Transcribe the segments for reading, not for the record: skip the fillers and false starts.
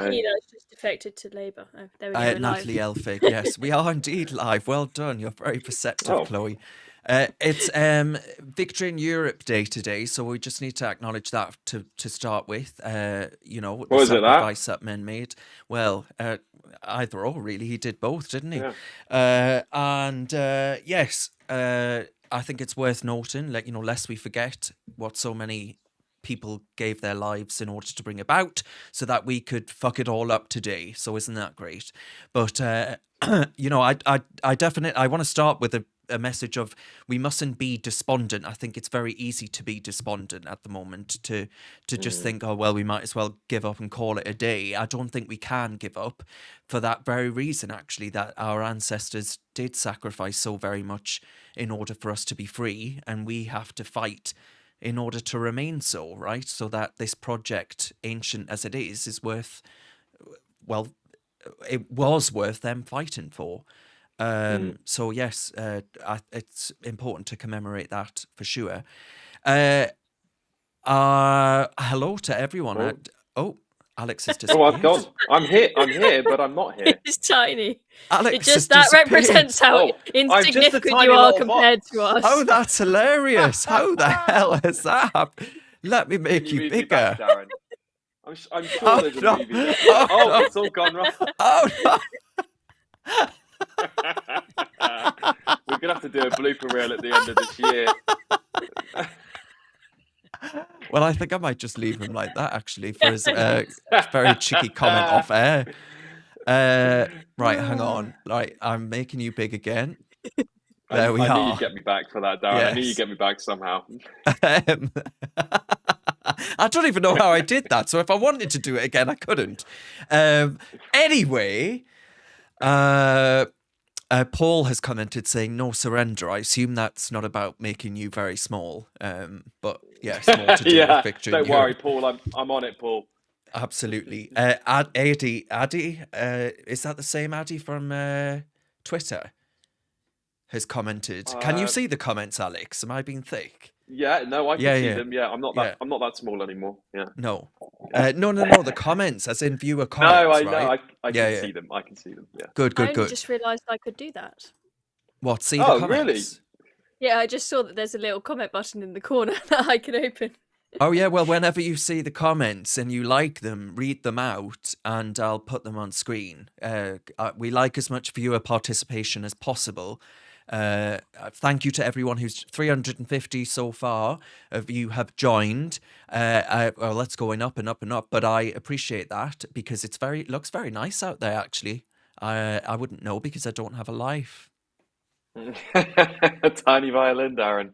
Penina's just defected to Labour. Oh, there we go. We're live. Natalie Elphig, yes, we are indeed live. Well done. You're very perceptive, Oh. Chloe. It's Victory in Europe Day today, so we just need to acknowledge that to start with. You know, the Was it that? sacrifice that men made. Well, either or, really. He did both, didn't he? Yeah. Yes, I think it's worth noting, like, you know, lest we forget what so many people gave their lives in order to bring about, so that we could fuck it all up today. So isn't that great? But you know, I definitely want to start with a message of we mustn't be despondent. I think it's very easy to be despondent at the moment, to just think, oh well, we might as well give up and call it a day. I don't think we can give up, for that very reason, actually, that our ancestors did sacrifice so very much in order for us to be free, and we have to fight in order to remain so, right? So that this project, ancient as it is worth, well, it was worth them fighting for. So yes, it's important to commemorate that for sure. Hello to everyone. Alex has disappeared. Oh, I've gone. I'm here, but I'm not here. It's tiny. Alex That represents how insignificant you are compared to us. Oh, that's hilarious. How the hell is that? Let me make you bigger. Back, Darren. I'm sure there's a movie there. Oh, it's all gone wrong. Oh, no. We're going to have to do a blooper reel at the end of this year. Well, I think I might just leave him like that, actually, for his very cheeky comment off air. Right, hang on. Right, I'm making you big again. There we are. I knew you'd get me back for that, Darren. Yes. I knew you'd get me back somehow. I don't even know how I did that, so if I wanted to do it again, I couldn't. Anyway, Paul has commented saying no surrender. I assume that's not about making you very small, but yes, more to do with Victory. Don't worry, Paul. I'm on it, Paul. Absolutely. Addy, is that the same Addy from Twitter? Has commented. Can you see the comments, Alex? Am I being thick? Yeah, no, I can see them. Yeah, I'm not that small anymore. Yeah. No. No. The comments, as in viewer comments. No, I know. Right? I can see them. I can see them. Yeah. Good. I just realised I could do that. What? See the comments? Really? Yeah, I just saw that there's a little comment button in the corner that I can open. Oh yeah, well, whenever you see the comments and you like them, read them out, and I'll put them on screen. We like as much viewer participation as possible. Thank you to everyone who's 350 so far of you have joined. Well, that's going up and up and up, but I appreciate that because it looks very nice out there. Actually, I wouldn't know because I don't have a life. A tiny violin, Darren.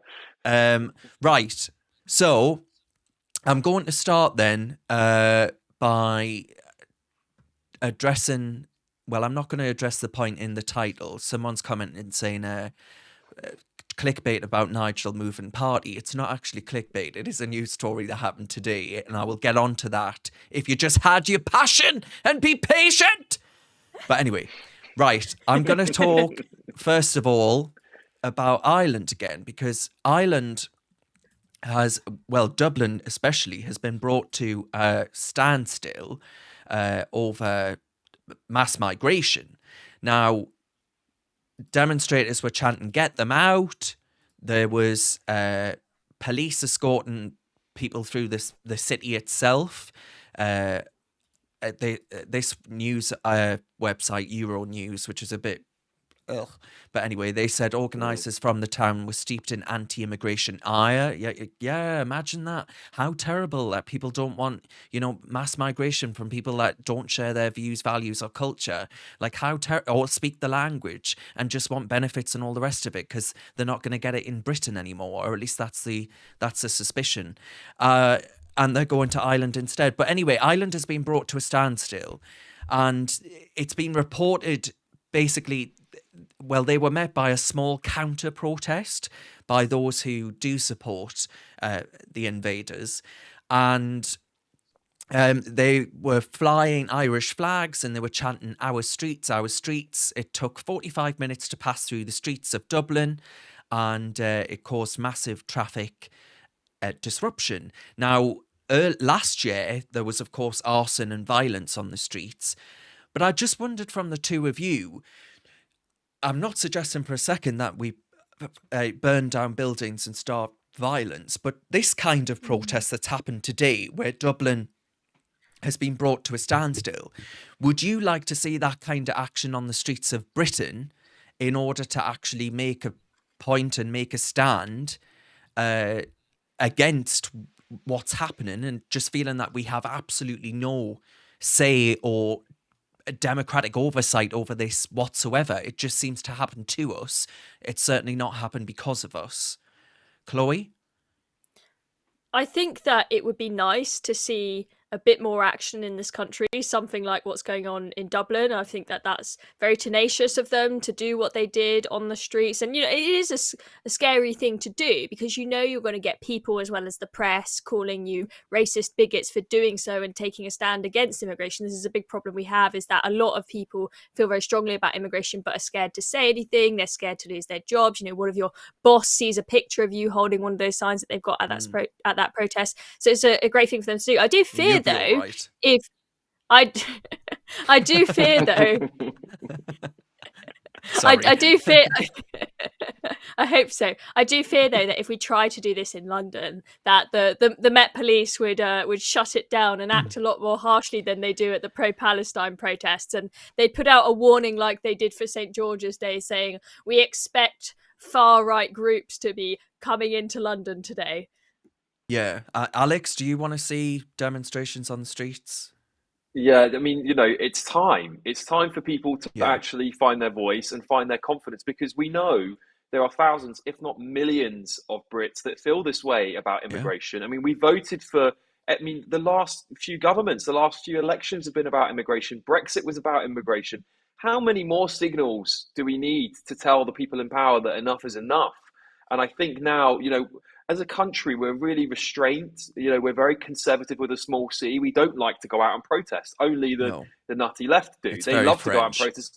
Right. So I'm going to start then by addressing. Well, I'm not going to address the point in the title. Someone's commenting saying clickbait about Nigel moving party. It's not actually clickbait. It is a news story that happened today, and I will get on to that if you just had your passion and be patient. But anyway, right, I'm going to talk first of all about Ireland again, because Ireland has, well, Dublin especially, has been brought to a standstill over mass migration. Now, demonstrators were chanting, "Get them out." There was police escorting people through the city itself. This news website, Euronews, which is a bit but anyway, they said organisers from the town were steeped in anti-immigration ire. Yeah, imagine that. How terrible that people don't want, mass migration from people that don't share their views, values or culture. Like how or speak the language and just want benefits and all the rest of it because they're not going to get it in Britain anymore, or at least that's the suspicion. And they're going to Ireland instead. But anyway, Ireland has been brought to a standstill, and it's been reported basically. Well, they were met by a small counter-protest by those who do support the invaders. And they were flying Irish flags and they were chanting, "Our streets, our streets." It took 45 minutes to pass through the streets of Dublin, and it caused massive traffic disruption. Now, last year there was, of course, arson and violence on the streets. But I just wondered from the two of you, I'm not suggesting for a second that we burn down buildings and start violence, but this kind of protest that's happened today, where Dublin has been brought to a standstill, would you like to see that kind of action on the streets of Britain in order to actually make a point and make a stand against what's happening, and just feeling that we have absolutely no say or democratic oversight over this whatsoever? It just seems to happen to us. It's certainly not happened because of us. Chloe? I think that it would be nice to see a bit more action in this country, something like what's going on in Dublin. I think that that's very tenacious of them to do what they did on the streets. And, it is a scary thing to do, because you're going to get people as well as the press calling you racist bigots for doing so and taking a stand against immigration. This is a big problem we have, is that a lot of people feel very strongly about immigration but are scared to say anything. They're scared to lose their jobs. What if your boss sees a picture of you holding one of those signs that they've got at that protest? So it's a great thing for them to do. I do fear, though, right. if I do fear, though. I do fear. I hope so. I do fear, though, that if we try to do this in London, that the Met Police would shut it down and act a lot more harshly than they do at the pro-Palestine protests, and they'd put out a warning like they did for St. George's Day, saying we expect far-right groups to be coming into London today. Yeah. Alex, do you want to see demonstrations on the streets? Yeah, I mean, it's time. It's time for people to Yeah. actually find their voice and find their confidence, because we know there are thousands, if not millions, of Brits that feel this way about immigration. I mean, we voted for, the last few governments, the last few elections have been about immigration. Brexit was about immigration. How many more signals do we need to tell the people in power that enough is enough? And I think now, as a country, we're really restrained. We're very conservative with a small c. We don't like to go out and protest. Only the nutty left do. It's they very love to go out and French. protest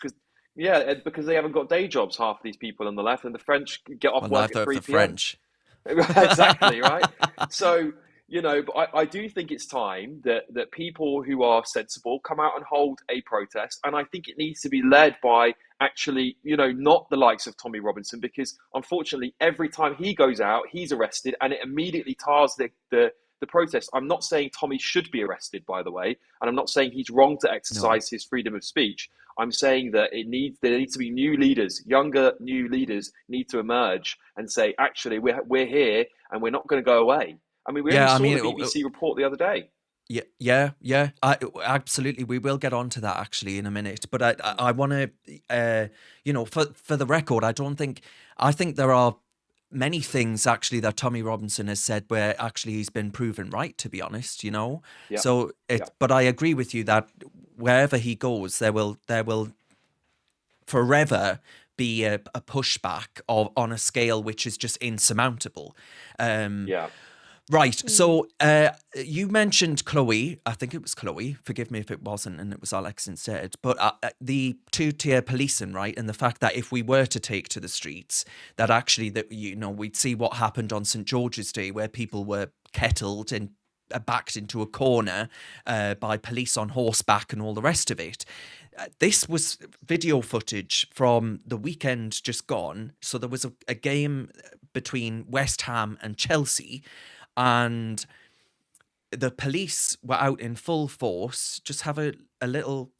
because they haven't got day jobs, half of these people on the left, and the French get off work at 3 p.m. French. Exactly, right? So, but I do think it's time that people who are sensible come out and hold a protest. And I think it needs to be led by actually, not the likes of Tommy Robinson, because unfortunately, every time he goes out, he's arrested, and it immediately tars the protest. I'm not saying Tommy should be arrested, by the way, and I'm not saying he's wrong to exercise his freedom of speech. I'm saying that there needs to be new leaders, younger new leaders need to emerge and say, actually, we're here and we're not going to go away. I mean, we only saw the BBC report the other day. Yeah. Absolutely. We will get on to that actually in a minute. But I want to, for the record, I think there are many things actually that Tommy Robinson has said where actually he's been proven right, to be honest, Yeah. So but I agree with you that wherever he goes, there will forever be a pushback on a scale which is just insurmountable. Right. So you mentioned Chloe. I think it was Chloe. Forgive me if it wasn't, and it was Alex instead. But the two-tier policing, right, and the fact that if we were to take to the streets, that actually we'd see what happened on St. George's Day, where people were kettled and backed into a corner by police on horseback and all the rest of it. This was video footage from the weekend just gone. So there was a game between West Ham and Chelsea, and the police were out in full force. Just have a little...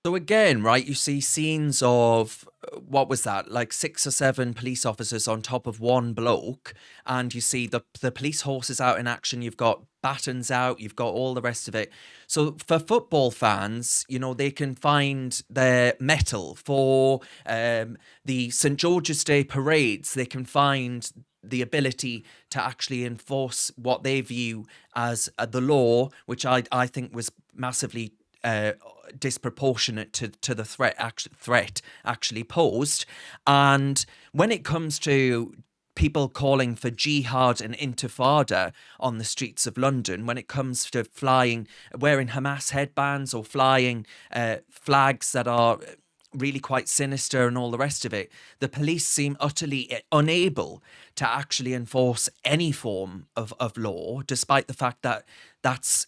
So again, right, you see scenes of, what was that, like 6 or 7 police officers on top of one bloke, and you see the police horses out in action, you've got batons out, you've got all the rest of it. So for football fans, they can find their mettle. For the St. George's Day parades, they can find the ability to actually enforce what they view as the law, which I think was massively disproportionate to the threat actually posed. And when it comes to people calling for jihad and intifada on the streets of London, when it comes to wearing Hamas headbands or flying flags that are really quite sinister and all the rest of it, the police seem utterly unable to actually enforce any form of law, despite the fact that that's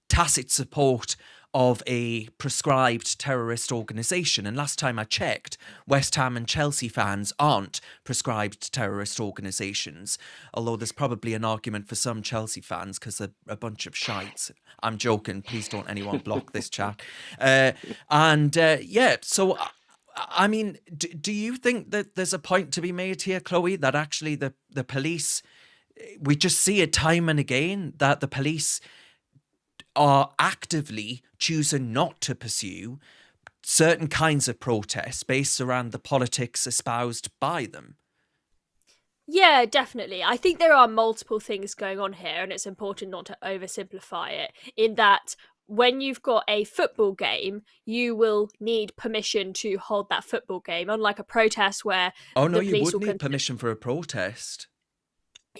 tacit support of a prescribed terrorist organisation. And last time I checked, West Ham and Chelsea fans aren't prescribed terrorist organisations, although there's probably an argument for some Chelsea fans because they're a bunch of shites. I'm joking. Please don't anyone block this chat. So I mean, do you think that there's a point to be made here, Chloe, that actually the police, we just see it time and again, that the police are actively choosing not to pursue certain kinds of protests based around the politics espoused by them? Yeah, definitely. I think there are multiple things going on here, and it's important not to oversimplify it, in that when you've got a football game, you will need permission to hold that football game, unlike a protest where Oh, no, the you police would will need permission for a protest.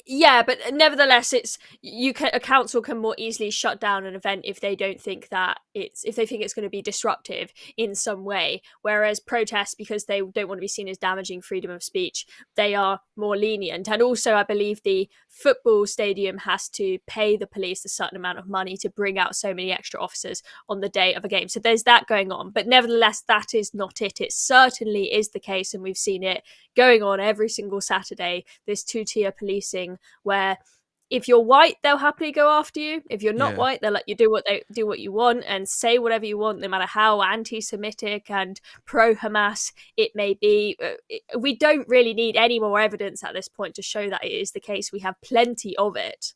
Yeah, but nevertheless, a council can more easily shut down an event if they don't think that if they think it's going to be disruptive in some way. Whereas protests, because they don't want to be seen as damaging freedom of speech, they are more lenient. And also, I believe the football stadium has to pay the police a certain amount of money to bring out so many extra officers on the day of a game. So there's that going on. But nevertheless, that is not it. It certainly is the case, and we've seen it going on every single Saturday. This two-tier policing where if you're white, they'll happily go after you. If you're not Yeah. white, they'll let you do what you want and say whatever you want, no matter how anti-Semitic and pro-Hamas it may be. We don't really need any more evidence at this point to show that it is the case. We have plenty of it.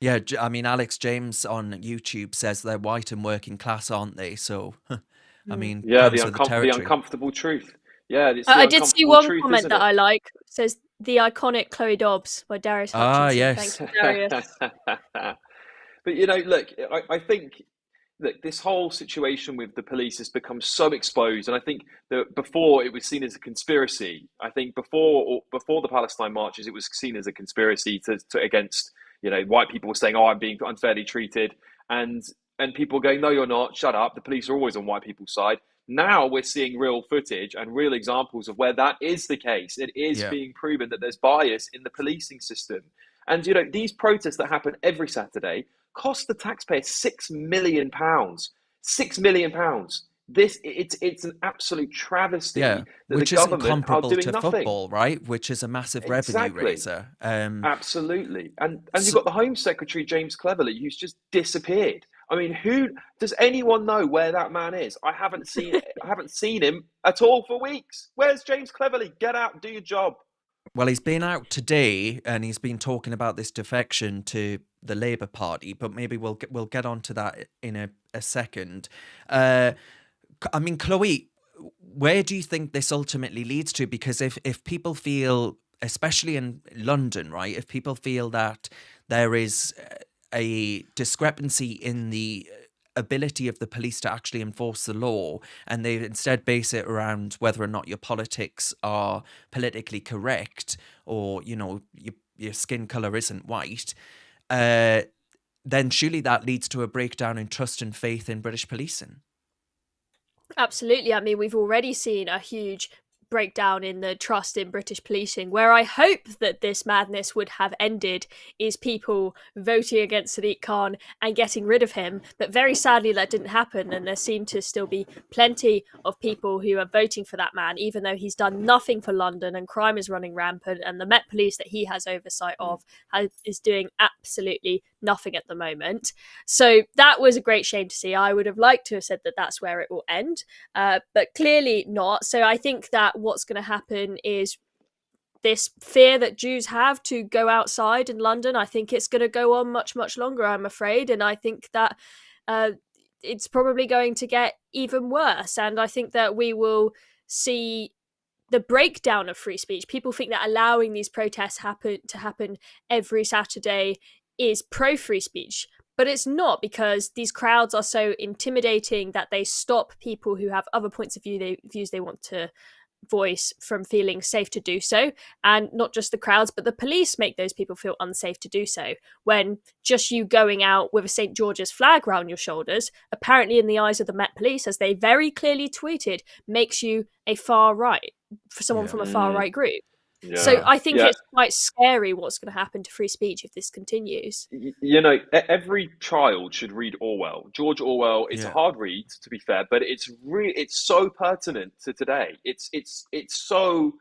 Yeah, I mean, Alex James on YouTube says they're white and working class, aren't they? So, I mean, Yeah, comes with the the territory. uncomfortable truth. Yeah, it's the I did see uncomfortable one truth, comment isn't that it? I like. It says the iconic Chloe Dobbs by Darius Ah, Hutchinson. Thank yes. you, Darius. But look, I think look, this whole situation with the police has become so exposed, and I think that before it was seen as a conspiracy. I think before the Palestine marches, it was seen as a conspiracy to against white people saying, "Oh, I'm being unfairly treated," and people going, "No, you're not. Shut up. The police are always on white people's side." Now we're seeing real footage and real examples of where that is the case. It is Yeah. being proven that there's bias in the policing system. And these protests that happen every Saturday cost the taxpayer £6 million. £6 million. It's an absolute Yeah. travesty that the Which isn't government are comparable doing to nothing. football, right? Which is a massive revenue Exactly. raiser. Absolutely. And you've So, got the Home Secretary, James Cleverly, who's just disappeared. I mean, who does anyone know where that man is? I haven't seen him at all for weeks. Where's James Cleverly? Get out, do your job. well, he's been out today and he's been talking about this defection to the Labour Party, but maybe we'll get onto that in a second. I mean, Chloe, where do you think this ultimately leads to? Because if people feel, especially in London, right, if people feel that there is a discrepancy in the ability of the police to actually enforce the law, and they instead base it around whether or not your politics are politically correct, or your skin color isn't white, then surely that leads to a breakdown in trust and faith in British policing. Absolutely. I mean, we've already seen a huge breakdown in the trust in British policing. Where I hope that this madness would have ended is people voting against Sadiq Khan and getting rid of him. But very sadly, that didn't happen. And there seem to still be plenty of people who are voting for that man, even though he's done nothing for London and crime is running rampant. And the Met Police that he has oversight of is doing absolutely nothing at the moment. So that was a great shame to see. I would have liked to have said that that's where it will end, but clearly not. So I think that what's going to happen is this fear that Jews have to go outside in London, I think it's going to go on much, much longer, I'm afraid. And I think that it's probably going to get even worse. And I think that we will see the breakdown of free speech. People think that allowing these protests to happen every Saturday is pro free speech. But it's not, because these crowds are so intimidating that they stop people who have other points of views they want to voice from feeling safe to do so. And not just the crowds, but the police make those people feel unsafe to do so, when just you going out with a St. George's flag round your shoulders, apparently in the eyes of the Met Police, as they very clearly tweeted, makes you a far right, for someone Yeah. from a far right group. So Yeah. I think Yeah. it's quite scary what's going to happen to free speech if this continues. You know, every child should read Orwell. George Orwell. It's a Yeah. hard read, to be fair, but it's so pertinent to today. It's so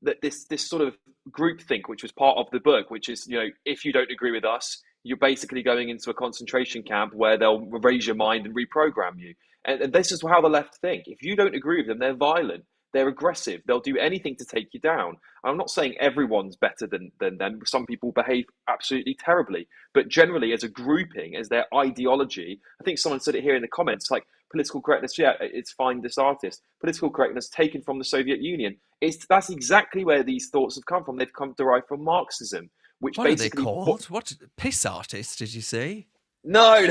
that this sort of groupthink, which was part of the book, which is, if you don't agree with us, you're basically going into a concentration camp where they'll raise your mind and reprogram you. And this is how the left think. If you don't agree with them, they're violent. They're aggressive. They'll do anything to take you down. I'm not saying everyone's better than them. Some people behave absolutely terribly. But generally, as a grouping, as their ideology, I think someone said it here in the comments, like political correctness, yeah, it's find this artist. Political correctness taken from the Soviet Union. That's exactly where these thoughts have come from. They've come derived from Marxism, which What are they basically called? What piss artist did you say? no,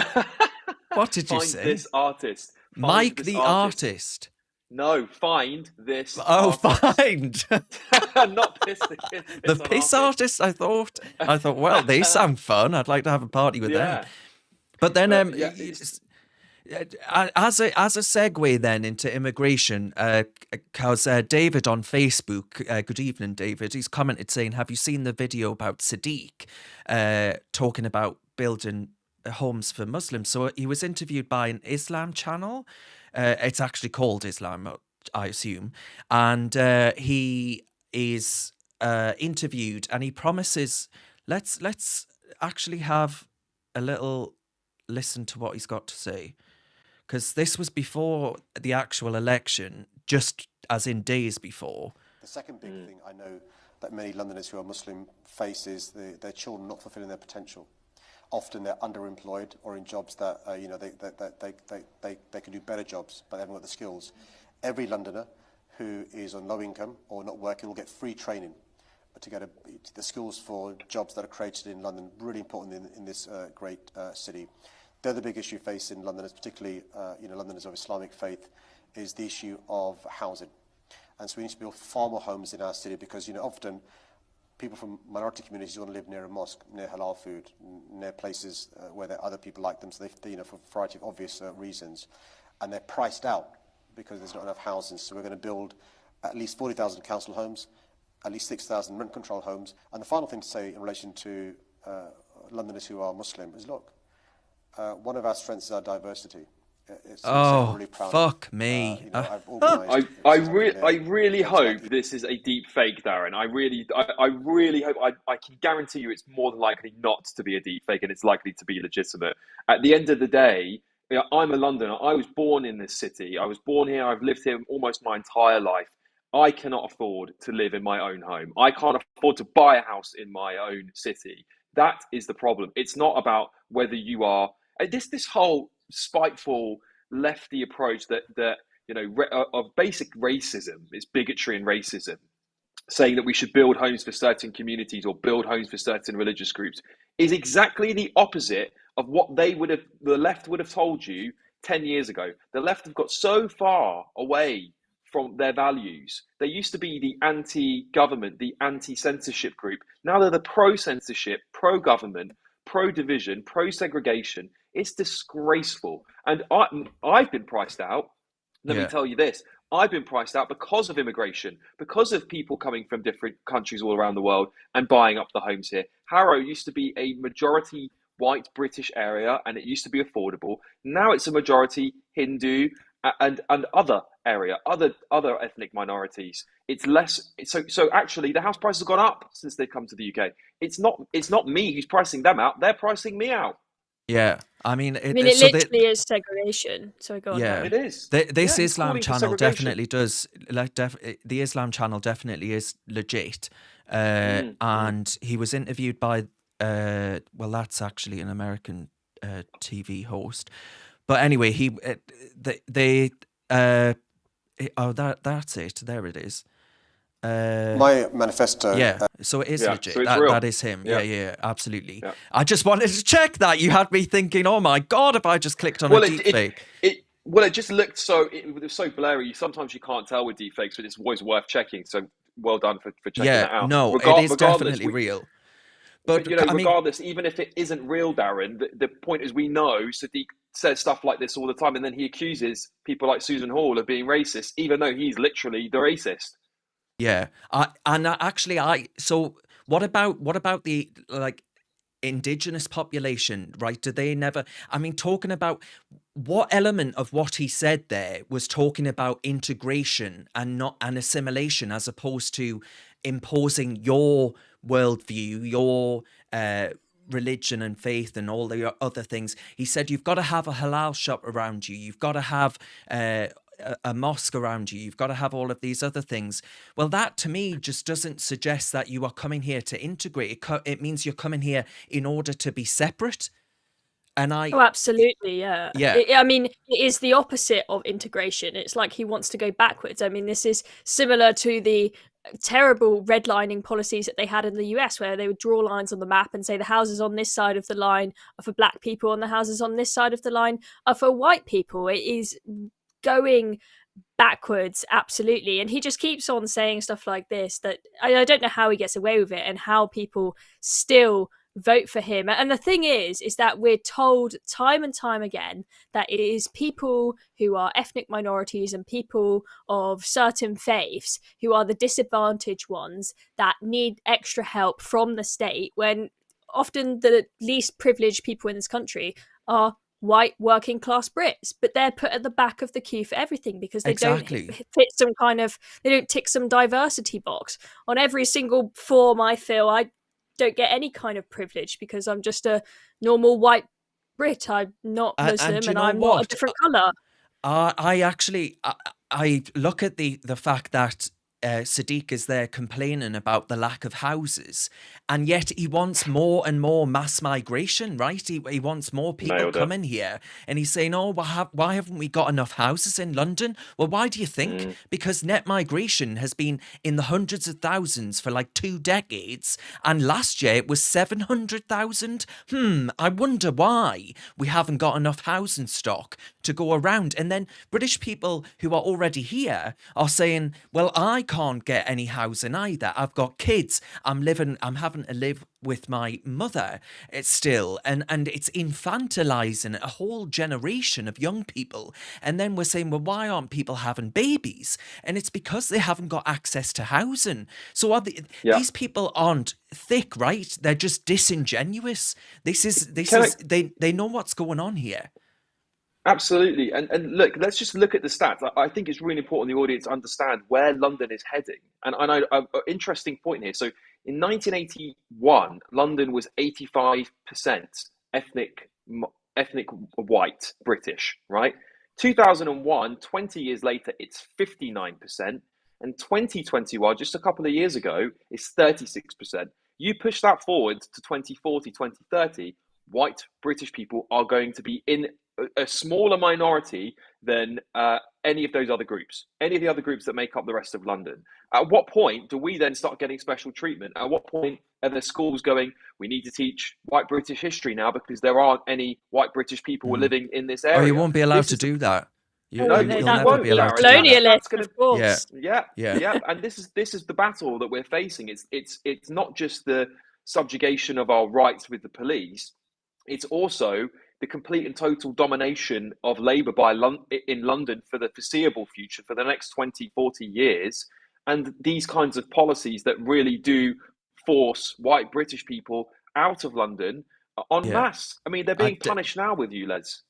What did you find say? this artist. Find Mike this the artist. artist. No, find this Oh, artist. find Not piss, the piss on piss artist. artist. I thought, well, they sound fun. I'd like to have a party with them. Yeah, But then, but yeah, it's as a segue then into immigration, because David on Facebook, good evening, David, he's commented saying, "Have you seen the video about Sadiq talking about building homes for Muslims?" So he was interviewed by an Islam channel. It's actually called Islam, I assume, and he is interviewed, and he promises. Let's actually have a little listen to what he's got to say, because this was before the actual election, just as in days before. The second big thing I know that many Londoners who are Muslim face is their children not fulfilling their potential. Often they're underemployed or in jobs that they can do better jobs, but they haven't got the skills. Every Londoner who is on low income or not working will get free training to get the skills for jobs that are created in London. Really important in this great city. The other big issue facing Londoners, particularly Londoners of Islamic faith, is the issue of housing. And so we need to build far more homes in our city, because often people from minority communities want to live near a mosque, near halal food, near places where there are other people like them. So they for a variety of obvious reasons, and they're priced out because there's not enough housing. So we're going to build at least 40,000 council homes, at least 6,000 rent control homes. And the final thing to say in relation to Londoners who are Muslim is, look, one of our strengths is our diversity. It's Oh, really proud fuck of. me. I've organised. I really hope this is a deep fake, Darren. I really hope. I can guarantee you, it's more than likely not to be a deep fake, and it's likely to be legitimate. At the end of the day, I'm a Londoner. I was born in this city. I was born here. I've lived here almost my entire life. I cannot afford to live in my own home. I can't afford to buy a house in my own city. That is the problem. It's not about whether you are this whole spiteful lefty approach that of basic racism is bigotry and racism, saying that we should build homes for certain communities or build homes for certain religious groups, is exactly the opposite of what the left would have told you 10 years ago. The left have got so far away from their values. They used to be the anti-government, the anti-censorship group. Now they're the pro-censorship, pro-government, pro-division, pro-segregation. It's disgraceful. And I've been priced out. Let me Yeah. tell you this. I've been priced out because of immigration, because of people coming from different countries all around the world and buying up the homes here. Harrow used to be a majority white British area, and it used to be affordable. Now it's a majority Hindu and other area, other ethnic minorities. It's less. So actually, the house prices have gone up since they've come to the UK. It's not me who's pricing them out. They're pricing me out. Yeah. I mean, I mean, it literally is segregation. So go on, yeah, It Darren. is. this Yeah, he's Islam calling for channel segregation. definitely does. The Islam channel definitely is legit. Mm. And he was interviewed by, well, that's actually an American TV host. But anyway, that's it. There it is. My manifesto. Yeah, so it is Yeah, legit. so it's That real. is him. Yeah, Yeah, absolutely. yeah. I just wanted to check that. You had me thinking, oh my God, if I just clicked on a Well, deep fake. it just looked it was so blurry. Sometimes you can't tell with deepfakes, but it's always worth checking. So well done for checking Yeah, that out. no, it is Regardless, definitely real. but But I mean, regardless, even if it isn't real, Darren, the point is we know Sadiq says stuff like this all the time, and then he accuses people like Susan Hall of being racist, even though he's literally the racist. yeah. So what about the like indigenous population, right? Do they never, I mean, talking about what element of what he said there was talking about integration and not an assimilation, as opposed to imposing your worldview, your religion and faith and all the other things. He said you've got to have a halal shop around you, you've got to have a mosque around you, you've got to have all of these other things. Well, that to me just doesn't suggest that you are coming here to integrate. It means you're coming here in order to be separate. And Oh, absolutely, yeah. yeah, I mean, it is the opposite of integration. It's like he wants to go backwards. I mean, this is similar to the terrible redlining policies that they had in the US, where they would draw lines on the map and say the houses on this side of the line are for black people and the houses on this side of the line are for white people. It is going backwards, absolutely. And he just keeps on saying stuff like this that I don't know how he gets away with it and how people still vote for him. And the thing is that we're told time and time again that it is people who are ethnic minorities and people of certain faiths who are the disadvantaged ones that need extra help from the state, when often the least privileged people in this country are white working class Brits, but they're put at the back of the queue for everything because they exactly. don't fit some kind of, they don't tick some diversity box. On every single form I fill, I don't get any kind of privilege because I'm just a normal white Brit. I'm not And Muslim you and know I'm not a what? different colour. I actually I look at the fact that Sadiq is there complaining about the lack of houses, and yet he wants more and more mass migration, right? He wants more people Nailed it. coming here, and he's saying, "Oh, why haven't we got enough houses in London?" Well, why do you think? Mm. Because net migration has been in the hundreds of thousands for like 2 decades, and last year it was 700,000. I wonder why we haven't got enough housing stock to go around. And then British people who are already here are saying, well, I can't get any housing either. I've got kids. I'm having to live with my mother. It's still, and it's infantilizing a whole generation of young people. And then we're saying, well, why aren't people having babies? And it's because they haven't got access to housing. So Yeah. these people aren't thick, right? They're just disingenuous. Can I, They know what's going on here. Absolutely. And look, let's just look at the stats. I think it's really important the audience understand where London is heading. And an interesting point here. So in 1981, London was 85% ethnic ethnic white British, right? 2001, 20 years later, it's 59%. And 2021, just a couple of years ago, is 36%. You push that forward to 2040, 2030, white British people are going to be in a smaller minority than any of those other groups, any of the other groups that make up the rest of London. At what point do we then start getting special treatment? At what point are the schools going, we need to teach white British history now because there aren't any white British people Mm. living in this Oh, you able won't be allowed This to is the do that. Oh, no, no, You'll you that never would be won't, be allowed to Darren. do that. That's colonialist, gonna of Yeah, course. yeah, yeah, yeah. And this is the battle that we're facing. It's not just the subjugation of our rights with the police. It's also the complete and total domination of Labour in London for the foreseeable future, for the next 20, 40 years. And these kinds of policies that really do force white British people out of London en yeah. masse. I mean, they're Uh, being D- punished now with you, Les.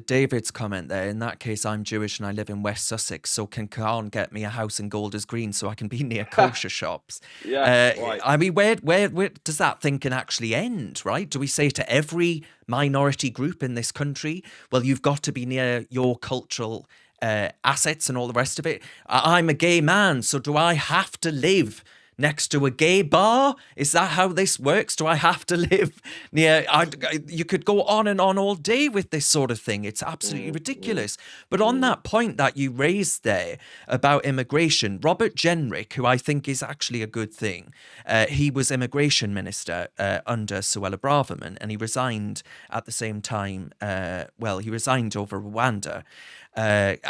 David's comment there. In that case, I'm Jewish and I live in West Sussex, so can't get me a house in Golders Green so I can be near kosher shops. Yeah, right. I mean, where does that thinking actually end, right? Do we say to every minority group in this country, well, you've got to be near your cultural assets and all the rest of it? I'm a gay man, so do I have to live next to a gay bar? Is that how this works? Do I have to live near? You could go on and on all day with this sort of thing. It's absolutely ridiculous. But on that point that you raised there about immigration, Robert Jenrick, who I think is actually a good thing, he was immigration minister under Suella Braverman, and he resigned at the same time. He resigned over Rwanda.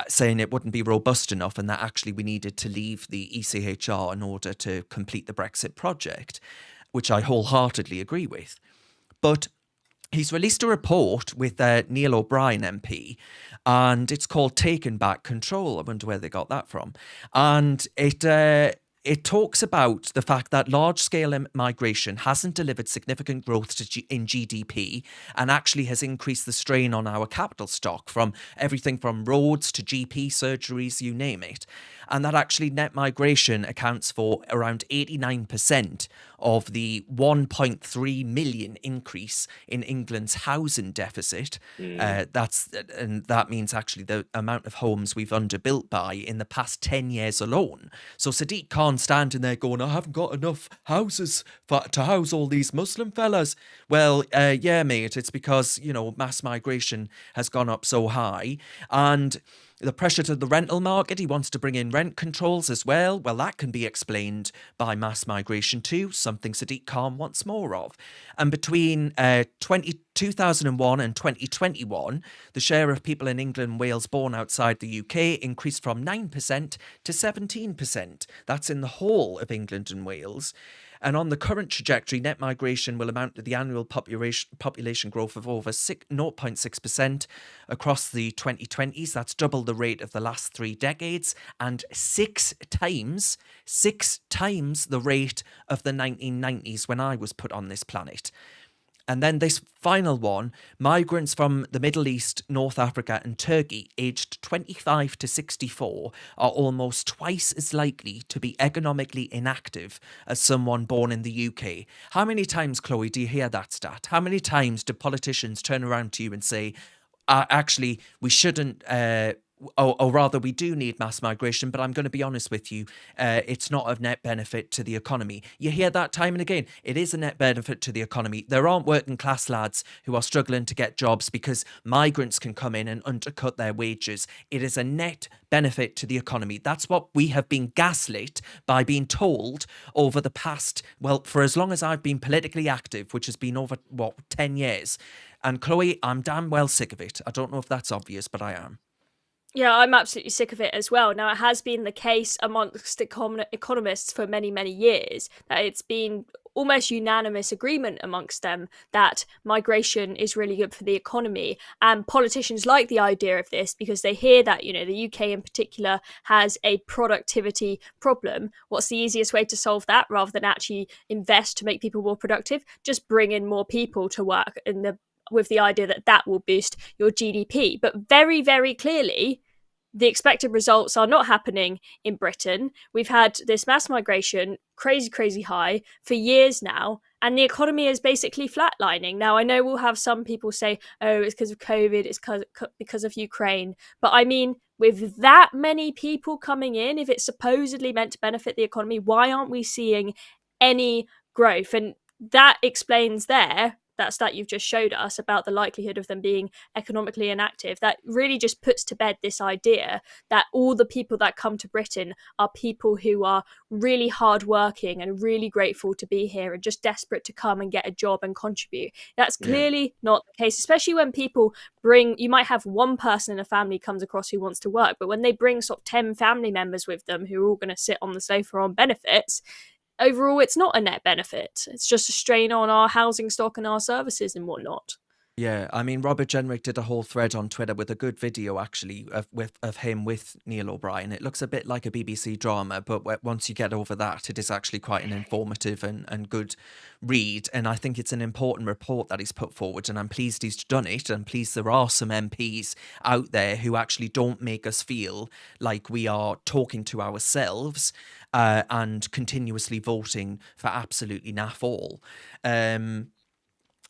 Saying it wouldn't be robust enough and that actually we needed to leave the ECHR in order to complete the Brexit project, which I wholeheartedly agree with. But he's released a report with Neil O'Brien MP, and it's called Taking Back Control. I wonder where they got that from. And it talks about the fact that large-scale migration hasn't delivered significant growth in GDP and actually has increased the strain on our capital stock from everything from roads to GP surgeries, you name it. And that actually net migration accounts for around 89% of the 1.3 million increase in England's housing deficit. And that means actually the amount of homes we've underbuilt by in the past 10 years alone. So Sadiq Khan standing there going, I haven't got enough houses to house all these Muslim fellas. Well, yeah, mate, it's because, mass migration has gone up so high. And the pressure to the rental market, he wants to bring in rent controls as well. Well, that can be explained by mass migration too, something Sadiq Khan wants more of. And between 2001 and 2021, the share of people in England and Wales born outside the UK increased from 9% to 17%. That's in the whole of England and Wales. And on the current trajectory, net migration will amount to the annual population growth of over 0.6% across the 2020s. That's double the rate of the last 3 decades and 6 times the rate of the 1990s when I was put on this planet. And then this final one, migrants from the Middle East, North Africa and Turkey aged 25 to 64 are almost twice as likely to be economically inactive as someone born in the UK. How many times, Chloe, do you hear that stat? How many times do politicians turn around to you and say, actually, we shouldn't... or rather, we do need mass migration, but I'm going to be honest with you, it's not of net benefit to the economy. You hear that time and again. It is a net benefit to the economy. There aren't working class lads who are struggling to get jobs because migrants can come in and undercut their wages. It is a net benefit to the economy. That's what we have been gaslit by being told over the past, for as long as I've been politically active, which has been over, 10 years. And Chloe, I'm damn well sick of it. I don't know if that's obvious, but I am. Yeah, I'm absolutely sick of it as well. Now, it has been the case amongst economists for many, many years that it's been almost unanimous agreement amongst them that migration is really good for the economy. And politicians like the idea of this because they hear that, the UK in particular has a productivity problem. What's the easiest way to solve that rather than actually invest to make people more productive? Just bring in more people to work with the idea that will boost your GDP. But very, very clearly, the expected results are not happening in Britain. We've had this mass migration, crazy, crazy high for years now, and the economy is basically flatlining. Now, I know we'll have some people say, oh, it's because of COVID, it's because of Ukraine. But I mean, with that many people coming in, if it's supposedly meant to benefit the economy, why aren't we seeing any growth? And that explains that stat you've just showed us about the likelihood of them being economically inactive. That really just puts to bed this idea that all the people that come to Britain are people who are really hardworking and really grateful to be here and just desperate to come and get a job and contribute. That's clearly not the case, especially when people you might have one person in a family comes across who wants to work, but when they bring sort of 10 family members with them who are all going to sit on the sofa on benefits, overall, it's not a net benefit. It's just a strain on our housing stock and our services and whatnot. Yeah, I mean, Robert Jenrick did a whole thread on Twitter with a good video, actually, of him with Neil O'Brien. It looks a bit like a BBC drama, but once you get over that, it is actually quite an informative and good read. And I think it's an important report that he's put forward, and I'm pleased he's done it. And pleased there are some MPs out there who actually don't make us feel like we are talking to ourselves and continuously voting for absolutely naff all.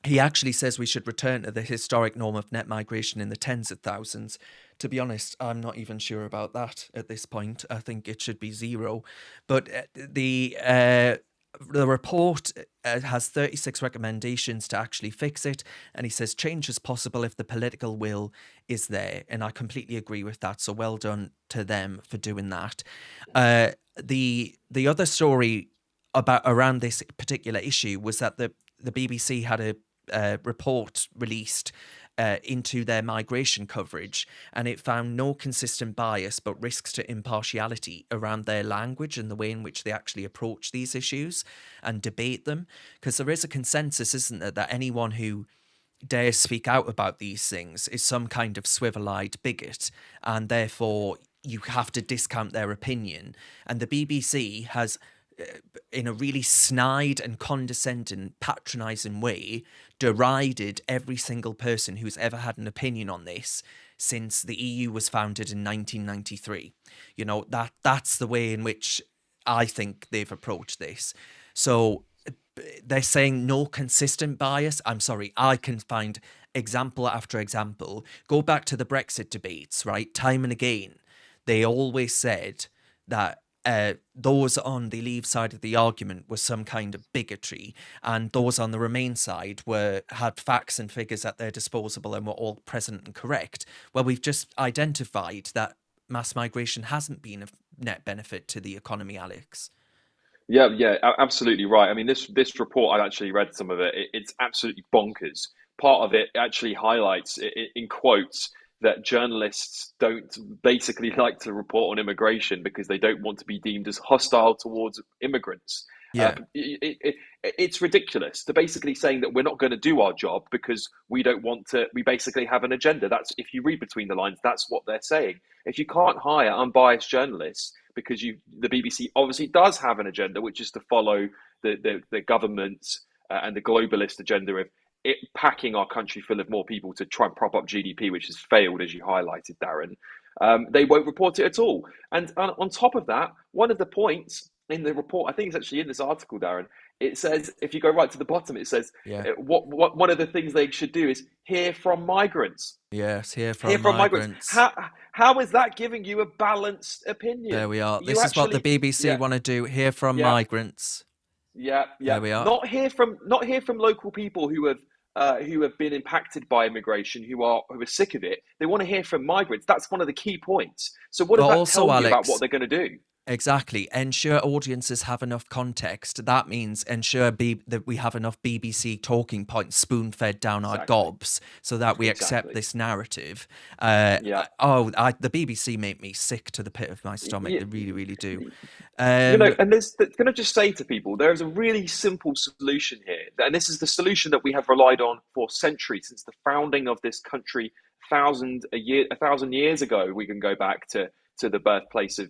He actually says we should return to the historic norm of net migration in the tens of thousands. To be honest, I'm not even sure about that at this point. I think it should be zero. But the report has 36 recommendations to actually fix it, and he says change is possible if the political will is there, and I completely agree with that. So well done to them for doing that. The other story about around this particular issue was that the BBC had a report released into their migration coverage, and it found no consistent bias but risks to impartiality around their language and the way in which they actually approach these issues and debate them. Because there is a consensus, isn't there, that anyone who dares speak out about these things is some kind of swivel-eyed bigot, and therefore you have to discount their opinion. And the BBC has, in a really snide and condescending, patronising way, derided every single person who's ever had an opinion on this since the EU was founded in 1993. You know, that's the way in which I think they've approached this. So they're saying no consistent bias. I'm sorry, I can find example after example. Go back to the Brexit debates, right? Time and again, they always said that those on the Leave side of the argument were some kind of bigotry, and those on the Remain side had facts and figures at their disposal and were all present and correct. Well, we've just identified that mass migration hasn't been a net benefit to the economy, Alex. Yeah, yeah, absolutely right. I mean, this report, I actually read some of it. It's absolutely bonkers. Part of it actually highlights, in quotes, that journalists don't basically like to report on immigration because they don't want to be deemed as hostile towards immigrants. Yeah, It's ridiculous. They're basically saying that we're not going to do our job because we don't want to. We basically have an agenda. That's, if you read between the lines, that's what they're saying. If you can't hire unbiased journalists because the BBC obviously does have an agenda, which is to follow the government's and the globalist agenda of it packing our country full of more people to try and prop up GDP, which has failed, as you highlighted, Darren. They won't report it at all. And on top of that, one of the points in the report, I think it's actually in this article, Darren, it says, if you go right to the bottom, it says, yeah. what one of the things they should do is hear from migrants. Yes, hear Hear from from migrants. migrants. How is that giving you a balanced opinion? There we are. You This is what the actually, BBC yeah, want to do. Hear from yeah, migrants. yeah, yeah. There we are. Not hear from local people who have been impacted by immigration, who are sick of it. They want to hear from migrants. That's one of the key points. So what But does that also, tell you about what Alex, they're going to do? exactly, ensure audiences have enough context. That means ensure that we have enough BBC talking points spoon-fed down our Exactly. gobs so that we accept Exactly. this narrative. Yeah. The BBC make me sick to the pit of my stomach. They really, really do. And there's going to just say to people, there is a really simple solution here, and this is the solution that we have relied on for centuries since the founding of this country, a thousand years ago. We can go back to the birthplace of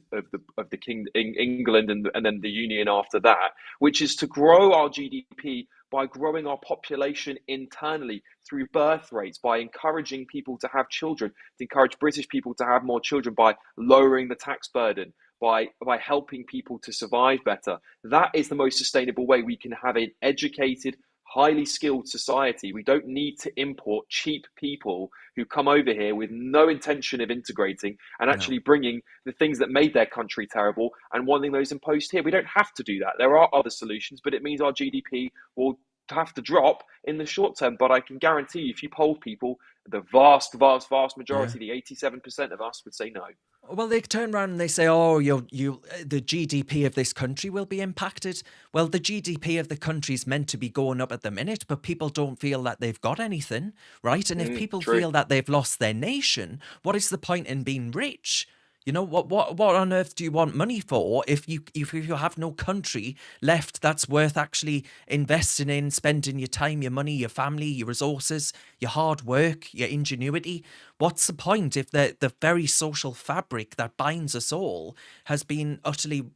the King England and then the Union after that, which is to grow our GDP by growing our population internally through birth rates, by encouraging people to have children, to encourage British people to have more children, by lowering the tax burden, by helping people to survive better. That is the most sustainable way we can have an educated, highly skilled society. We don't need to import cheap people who come over here with no intention of integrating and No. actually bringing the things that made their country terrible and wanting those imposed here. We don't have to do that. There are other solutions, but it means our GDP will have to drop in the short term. But I can guarantee you, if you poll people, the vast, vast, vast Yeah. majority, the 87% of us would say no. Well, they turn around and they say, "Oh, the GDP of this country will be impacted." Well, the GDP of the country's meant to be going up at the minute, but people don't feel that they've got anything, right? And if people True. feel that they've lost their nation, what is the point in being rich? You know, what on earth do you want money for if you have no country left that's worth actually investing in, spending your time, your money, your family, your resources, your hard work, your ingenuity? What's the point if the very social fabric that binds us all has been utterly,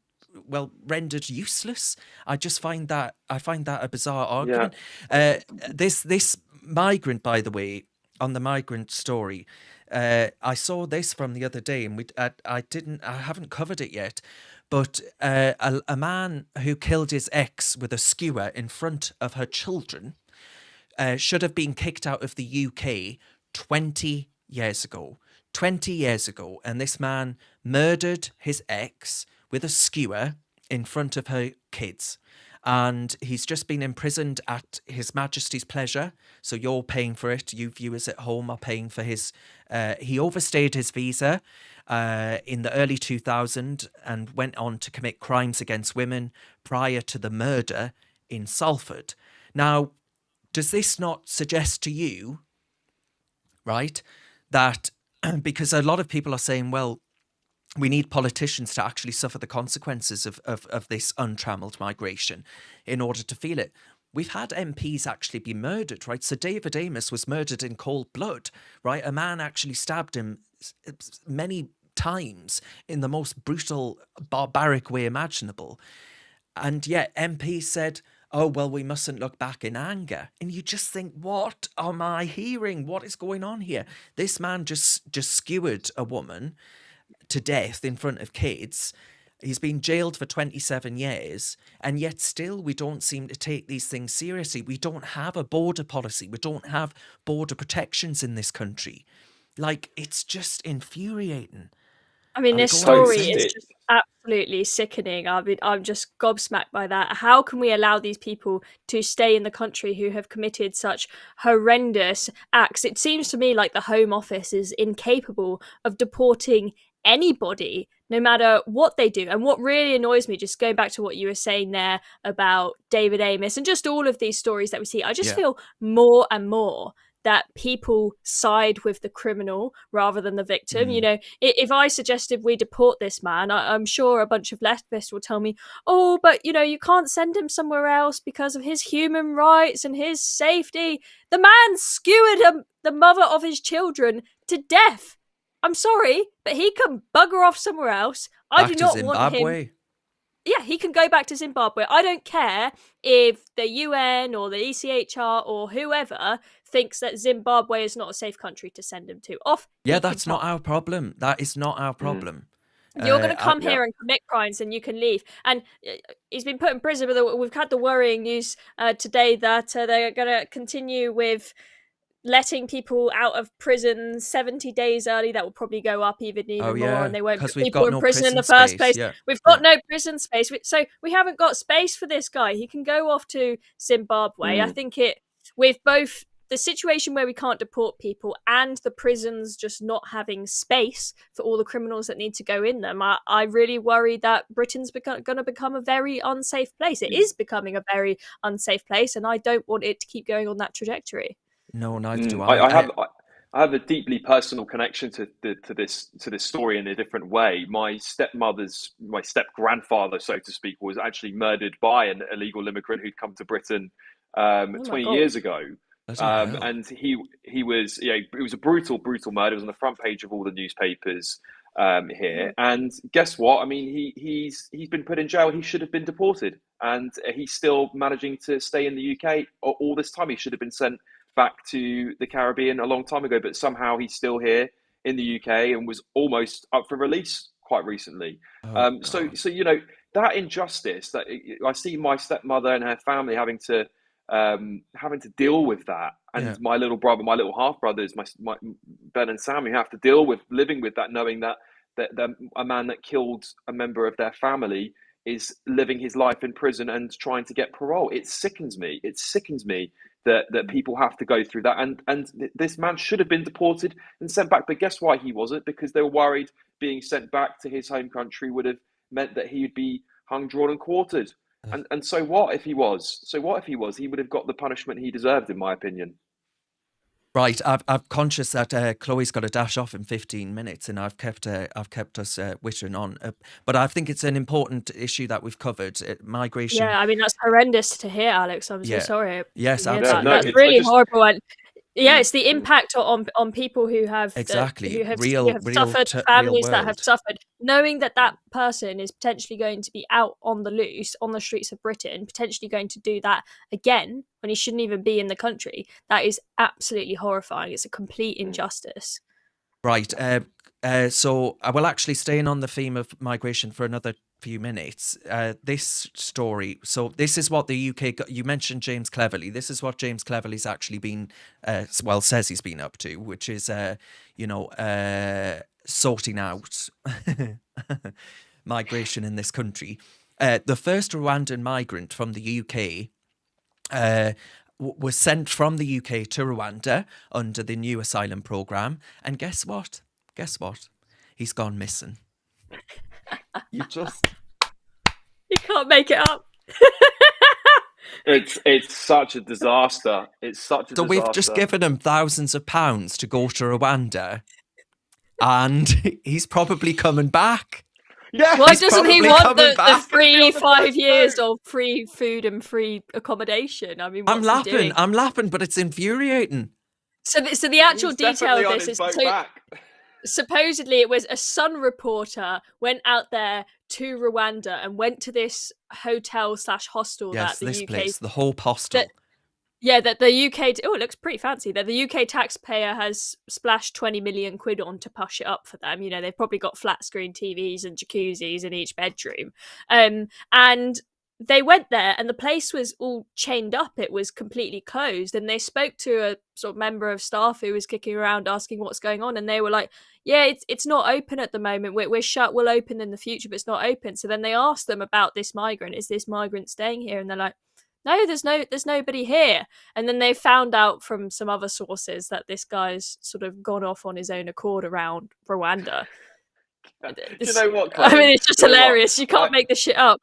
well, rendered useless? I find that a bizarre Yeah. argument. This migrant, by the way, on the migrant story, I saw this from the other day, and I haven't covered it yet. But a man who killed his ex with a skewer in front of her children should have been kicked out of the UK 20 years ago. 20 years ago. And this man murdered his ex with a skewer in front of her kids. And he's just been imprisoned at His Majesty's pleasure. So you're paying for it. You viewers at home are paying for his... he overstayed his visa in the early 2000s and went on to commit crimes against women prior to the murder in Salford. Now, does this not suggest to you, right, that because a lot of people are saying, well, we need politicians to actually suffer the consequences of this untrammeled migration in order to feel it. We've had MPs actually be murdered, right? So David Amess was murdered in cold blood, right? A man actually stabbed him many times in the most brutal, barbaric way imaginable. And yet MPs said, oh, well, we mustn't look back in anger. And you just think, what am I hearing? What is going on here? This man just skewered a woman to death in front of kids. He's been jailed for 27 years, and yet still we don't seem to take these things seriously. We don't have a border policy. We don't have border protections in this country. Like, it's just infuriating. I mean, Are this we going story insane? is just absolutely sickening. I mean, I'm just gobsmacked by that. How can we allow these people to stay in the country who have committed such horrendous acts? It seems to me like the Home Office is incapable of deporting anybody, no matter what they do. And what really annoys me, just going back to what you were saying there about David Amess and just all of these stories that we see, I just feel more and more that people side with the criminal rather than the victim. You know, if I suggested we deport this man, I'm sure a bunch of leftists will tell me, oh, but, you know, you can't send him somewhere else because of his human rights and his safety. The man skewered the mother of his children to death. I'm sorry, but he can bugger off somewhere else. I do not want him. Yeah, he can go back to Zimbabwe. I don't care if the UN or the ECHR or whoever thinks that Zimbabwe is not a safe country to send him to. Yeah, that's not our problem. That is not our problem. You're going to come here and commit crimes and you can leave. And he's been put in prison, but we've had the worrying news today that they're going to continue with letting people out of prison 70 days early. That will probably go up even more, and they won't put people in prison in the first place. We've got no prison space, so we haven't got space for this guy. He can go off to Zimbabwe. I think with both the situation where we can't deport people and the prisons just not having space for all the criminals that need to go in them, I really worry that Britain's going to become a very unsafe place. It is becoming a very unsafe place, and I don't want it to keep going on that trajectory. No, neither do I. I have a deeply personal connection to this story in a different way. My step grandfather, so to speak, was actually murdered by an illegal immigrant who'd come to Britain 20 years ago. And he was, it was a brutal murder. It was on the front page of all the newspapers here. And guess what? I mean, he's been put in jail. He should have been deported, and he's still managing to stay in the UK all this time. He should have been sent back to the Caribbean a long time ago, but somehow he's still here in the UK and was almost up for release quite recently. So you know, that injustice that I see my stepmother and her family having to deal with that, and my little brother, my little half brothers, my Ben and Sam, who have to deal with living with that, knowing that a man that killed a member of their family is living his life in prison and trying to get parole. It sickens me. That people have to go through that, and this man should have been deported and sent back. But guess why he wasn't? Because they were worried being sent back to his home country would have meant that he would be hung, drawn, and quartered. And so what if he was? He would have got the punishment he deserved, in my opinion. Right, I'm conscious that Chloe's got to dash off in 15 minutes, and I've kept us wittering on. But I think it's an important issue that we've covered. Migration. Yeah, I mean that's horrendous to hear, Alex. I'm so sorry. Yes, absolutely. That's really horrible. And it's the impact on people who have suffered, families that have suffered, knowing that person is potentially going to be out on the loose on the streets of Britain, potentially going to do that again when he shouldn't even be in the country. That is absolutely horrifying. It's a complete injustice. Right. So I will actually stay on the theme of migration for another few minutes, this story. So this is what the UK. You mentioned James Cleverly. This is what James Cleverly's actually been, says he's been up to, which is, sorting out migration in this country. The first Rwandan migrant from the UK was sent from the UK to Rwanda under the new asylum programme. And guess what? He's gone missing. You just... You can't make it up. It's such a disaster. It's such a So disaster. we've just given him thousands of pounds to go to Rwanda, and he's probably coming back. Yeah. Why doesn't he probably want coming the back. free On the 5 first years boat. of free food and free accommodation? I mean, what's I'm he laughing, doing? but it's infuriating. So the actual He's detail definitely of on this his is boat back. supposedly it was a Sun reporter went out there to Rwanda and went to this hotel/hostel Yes, that this the UK place, the whole postal. that the UK it looks pretty fancy, that the UK taxpayer has splashed 20 million quid on to push it up for them. You know, they've probably got flat screen TVs and jacuzzis in each bedroom. And they went there and the place was all chained up. It was completely closed. And they spoke to a sort of member of staff who was kicking around asking what's going on. And they were like, yeah, it's not open at the moment. We're shut. We'll open in the future, but it's not open. So then they asked them about this migrant. Is this migrant staying here? And they're like, no, there's nobody here. And then they found out from some other sources that this guy's sort of gone off on his own accord around Rwanda. Do you know what, Chloe? I mean, it's just You know what? hilarious. You can't make this shit up.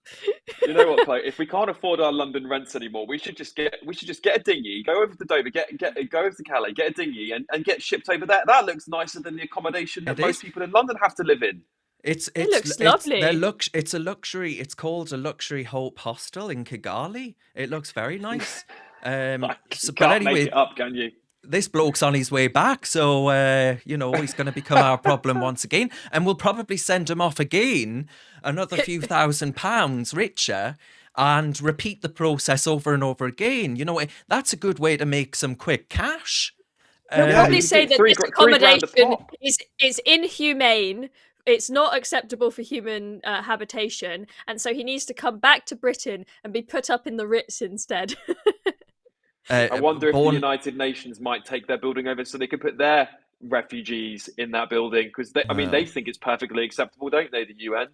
You know what, Chloe? If we can't afford our London rents anymore, we should just get a dinghy, go over to Dover, go over to Calais, get a dinghy, and get shipped over there. That looks nicer than the accommodation that It most is. people in London have to live in. It looks lovely. It's a luxury. It's called a luxury hope hostel in Kigali. It looks very nice. You But can't anyway, make it up, can you? this bloke's on his way back, so he's going to become our problem once again, and we'll probably send him off again, another few £1,000s richer, and repeat the process over and over again. You know, that's a good way to make some quick cash. He'll Yeah, probably you say get that three this grand a accommodation pop. is inhumane. It's not acceptable for human habitation, and so he needs to come back to Britain and be put up in the Ritz instead. I wonder if the born United Nations might take their building over so they can put their refugees in that building because they think it's perfectly acceptable, don't they? The UN.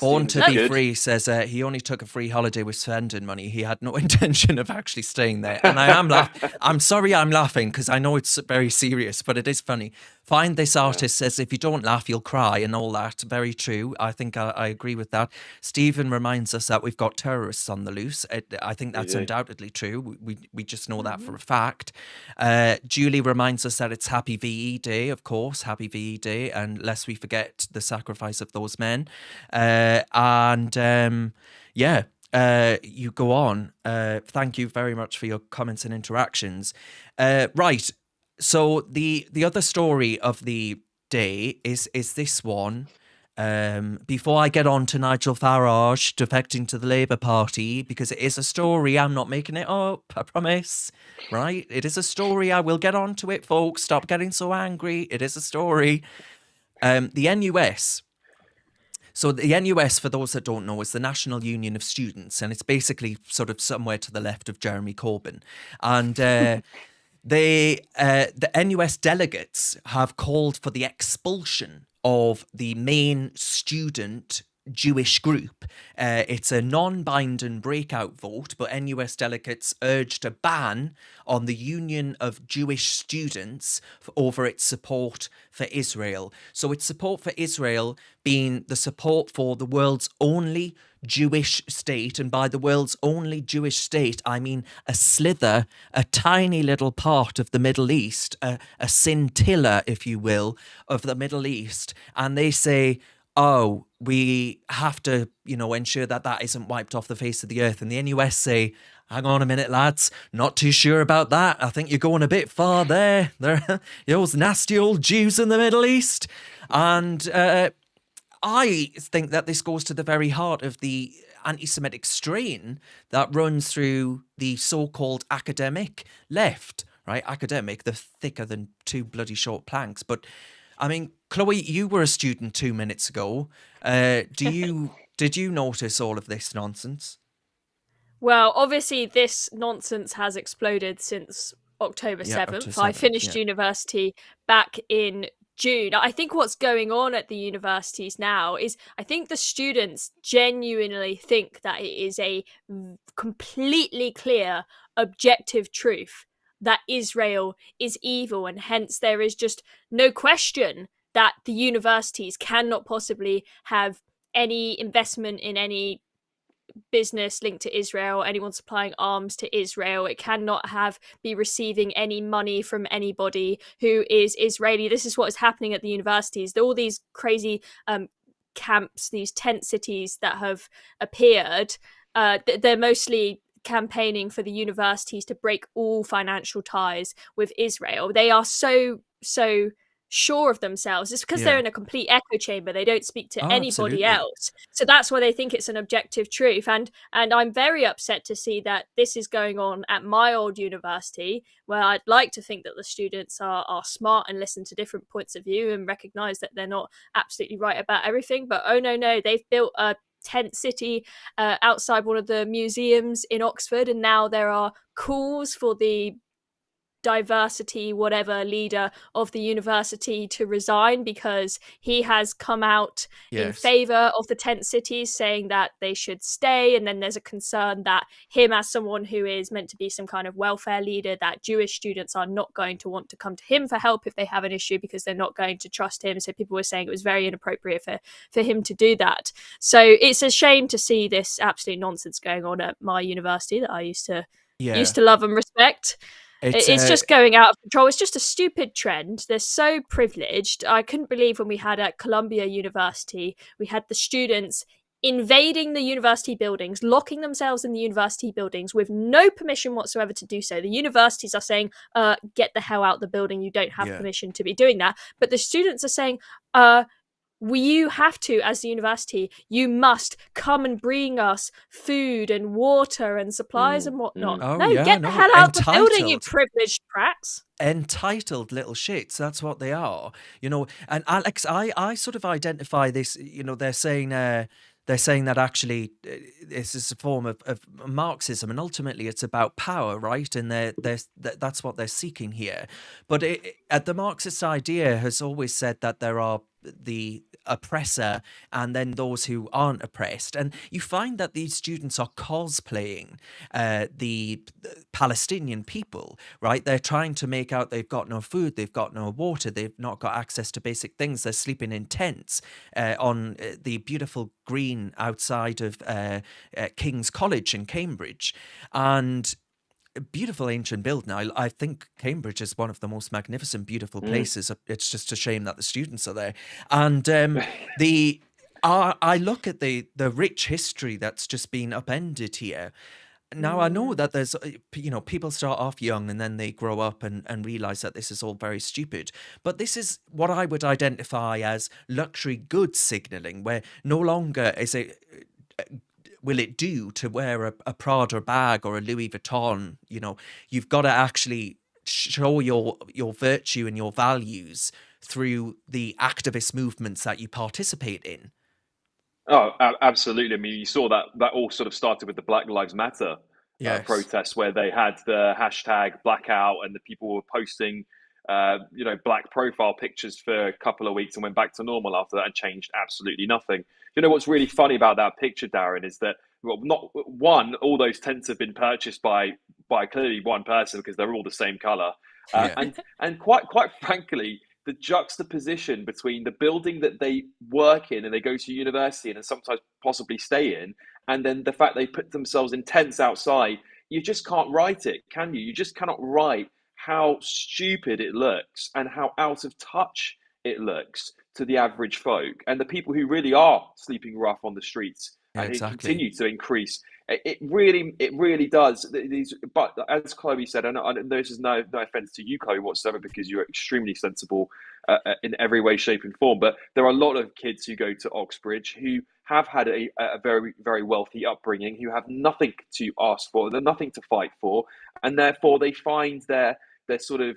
Born Bastions to is be good. free says he only took a free holiday with spending money. He had no intention of actually staying there. And I am laughing. I'm sorry I'm laughing because I know it's very serious, but it is funny. Find this artist says, if you don't laugh, you'll cry and all that. Very true. I think I agree with that. Stephen reminds us that we've got terrorists on the loose. I think that's do. undoubtedly true. We just know that for a fact. Julie reminds us that it's Happy VE Day, of course. Happy VE Day. And lest we forget the sacrifice of those men. You go on. Thank you very much for your comments and interactions. Right. So the other story of the day is this one. Before I get on to Nigel Farage defecting to the Labour Party, because it is a story, I'm not making it up, I promise. Right? It is a story. I will get on to it, folks. Stop getting so angry. It is a story. The NUS. So the NUS, for those that don't know, is the National Union of Students, and it's basically sort of somewhere to the left of Jeremy Corbyn. And the NUS delegates have called for the expulsion of the main student Jewish group. It's a non-binding breakout vote, but NUS delegates urged a ban on the Union of Jewish Students over its support for Israel. So its support for Israel being the support for the world's only Jewish state, and by the world's only Jewish state, I mean a slither, a tiny little part of the Middle East, a scintilla, if you will, of the Middle East. And they say, oh, we have to, ensure that that isn't wiped off the face of the earth. And the NUS say, hang on a minute, lads, not too sure about that. I think you're going a bit far there. There, those nasty old Jews in the Middle East. And I think that this goes to the very heart of the anti-Semitic strain that runs through the so-called academic left, right? Academic, they're thicker than two bloody short planks. But I mean, Chloe, you were a student 2 minutes ago. Do you Did you notice all of this nonsense? Well, obviously, this nonsense has exploded since October Yeah, up to 7th. I 7th. finished Yeah. university back in June. I think what's going on at the universities now is I think the students genuinely think that it is a completely clear, objective truth that Israel is evil, and hence there is just no question that the universities cannot possibly have any investment in any business linked to Israel, anyone supplying arms to Israel. It cannot be receiving any money from anybody who is Israeli. This is what is happening at the universities. All these crazy camps, these tent cities that have appeared, they're mostly campaigning for the universities to break all financial ties with Israel. They are so sure of themselves. It's because they're Yeah. in a complete echo chamber. They don't speak to Oh, anybody absolutely. else. So that's why they think it's an objective truth. And I'm very upset to see that this is going on at my old university, where I'd like to think that the students are smart and listen to different points of view and recognize that they're not absolutely right about everything. But oh no, they've built a tent city outside one of the museums in Oxford, and now there are calls for the diversity whatever leader of the university to resign because he has come out in Yes. favor of the tent cities, saying that they should stay. And then there's a concern that him, as someone who is meant to be some kind of welfare leader, that Jewish students are not going to want to come to him for help if they have an issue because they're not going to trust him. So people were saying it was very inappropriate for him to do that. So it's a shame to see this absolute nonsense going on at my university that I Yeah. used to love and respect. It's It's just going out of control. It's just a stupid trend. They're so privileged. I couldn't believe when we had at Columbia University, we had the students invading the university buildings, locking themselves in the university buildings with no permission whatsoever to do so. The universities are saying, get the hell out of the building. You don't have yeah. permission to be doing that. But the students are saying, you have to, as the university, you must come and bring us food and water and supplies Mm, and whatnot. mm. Oh No, yeah, get the no, hell out of the building, you entitled. privileged prats. Entitled little shits, that's what they are, and Alex, I sort of identify this, they're saying that actually this is a form of Marxism, and ultimately it's about power, right? And that's what they're seeking here. But the Marxist idea has always said that there are the oppressor and then those who aren't oppressed, and you find that these students are cosplaying the Palestinian people, right? They're trying to make out they've got no food, they've got no water, they've not got access to basic things. They're sleeping in tents on the beautiful green outside of King's College in Cambridge. And a beautiful ancient building. I think Cambridge is one of the most magnificent, beautiful places. It's just a shame that the students are there. And the I look at the rich history that's just been upended here. Now I know that there's people start off young and then they grow up and realize that this is all very stupid, but this is what I would identify as luxury goods signaling, where no longer is it will it do to wear a Prada bag or a Louis Vuitton. You've got to actually show your virtue and your values through the activist movements that you participate in. Oh, absolutely. I mean, you saw that all sort of started with the Black Lives Matter Yes. protests, where they had the hashtag blackout, and the people were posting, black profile pictures for a couple of weeks and went back to normal after that and changed absolutely nothing. You know what's really funny about that picture, Darren, is that, well, not one, all those tents have been purchased by clearly one person because they're all the same color, Yeah. and quite frankly, the juxtaposition between the building that they work in and they go to university in and sometimes possibly stay in, and then the fact they put themselves in tents outside, you just can't write it, can you? You just cannot write how stupid it looks and how out of touch it looks to the average folk and the people who really are sleeping rough on the streets Yeah. and who Exactly. continue to increase. It really does. These, but as Chloe said, and this is no offense to you, Chloe, whatsoever, because you're extremely sensible in every way, shape, and form. But there are a lot of kids who go to Oxbridge who have had a very, very wealthy upbringing, who have nothing to ask for, they're nothing to fight for, and therefore they find their sort of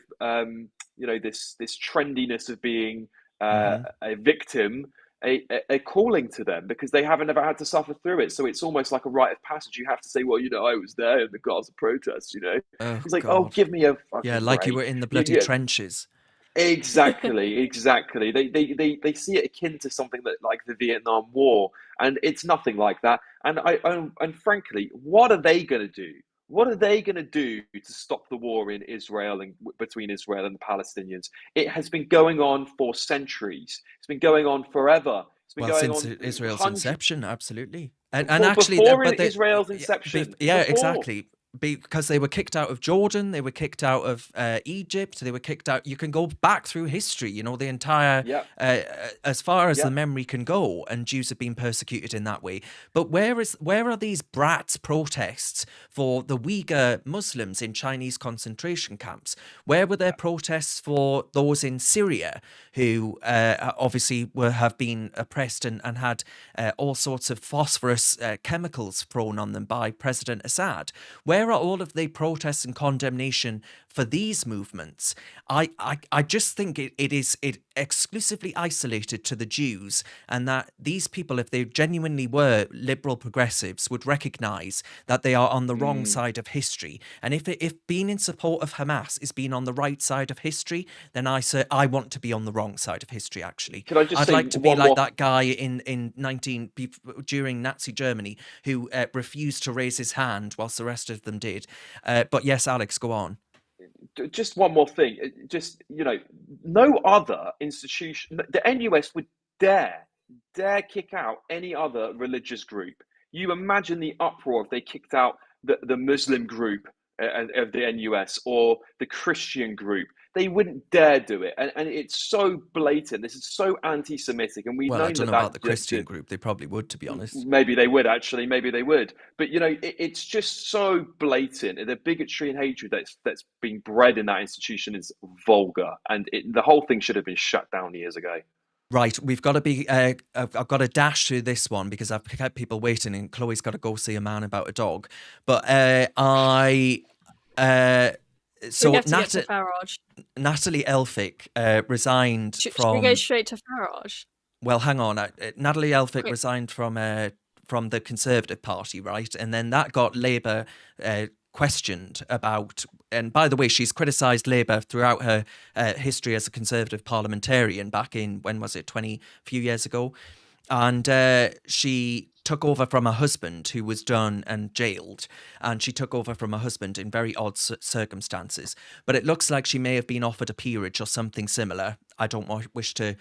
this trendiness of being Hmm. a victim a calling to them because they haven't ever had to suffer through it. So it's almost like a rite of passage. You have to say, well, I was there in the Gaza protests. Oh It's like, oh, God. give me a Yeah, fucking like you were break. in the You, bloody you, trenches. exactly. They see it akin to something that like the Vietnam War, and it's nothing like that. And frankly, what are they going to do? What are they going to do to stop the war in Israel and between Israel and the Palestinians? It has been going on for centuries. It's been going on forever. It's been Well, going since on Israel's hundreds inception, absolutely. And before actually, before but they, Israel's inception. yeah, Before, exactly. Because they were kicked out of Jordan, they were kicked out of Egypt, they were kicked out. You can go back through history, the entire, yeah, as far as the yeah. memory can go, and Jews have been persecuted in that way. But where are these brats protests for the Uyghur Muslims in Chinese concentration camps? Where were there protests for those in Syria who obviously have been oppressed and had all sorts of phosphorus chemicals thrown on them by President Assad? Where are all of the protests and condemnation for these movements? I just think it is exclusively isolated to the Jews, and that these people, if they genuinely were liberal progressives, would recognise that they are on the wrong Mm. side of history. And if being in support of Hamas is being on the right side of history, then I want to be on the wrong side of history. Actually, Can I just I'd say like to be one like more? that guy during Nazi Germany who refused to raise his hand whilst the rest of them did. But yes, Alex, go on. Just one more thing. Just no other institution. The NUS would dare kick out any other religious group. You imagine the uproar if they kicked out the Muslim group of the NUS or the Christian group. They wouldn't dare do it, and it's so blatant. This is so anti-Semitic, and we've Well, I known don't know about the Christian group. They probably would, to be honest. maybe they would actually, maybe they would, but it's just so blatant. The bigotry and hatred that's being bred in that institution is vulgar, and the whole thing should have been shut down years ago. Right, we've got to be. I've got to dash through this one because I've kept people waiting, and Chloe's got to go see a man about a dog. But I. We So have to get to Farage. Natalie Elphicke resigned Should we go from. straight to Farage? Well, hang on. Natalie Elphicke Okay. resigned from the Conservative Party, right? And then that got Labour questioned about. And by the way, she's criticised Labour throughout her history as a Conservative parliamentarian back in, when was it, few years ago. And she took over from her husband, who was done and jailed. And she took over from her husband in very odd circumstances. But it looks like she may have been offered a peerage or something similar. I don't wish to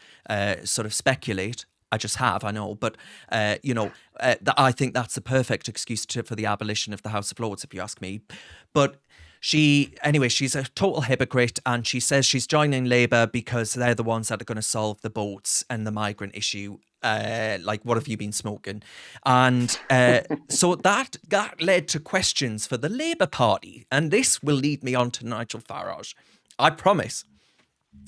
sort of speculate. I just have, I know. But, I think that's the perfect excuse for the abolition of the House of Lords, if you ask me. But she's a total hypocrite, and she says she's joining Labour because they're the ones that are going to solve the boats and the migrant issue. Like, what have you been smoking? And so that led to questions for the Labour Party. And this will lead me on to Nigel Farage, I promise.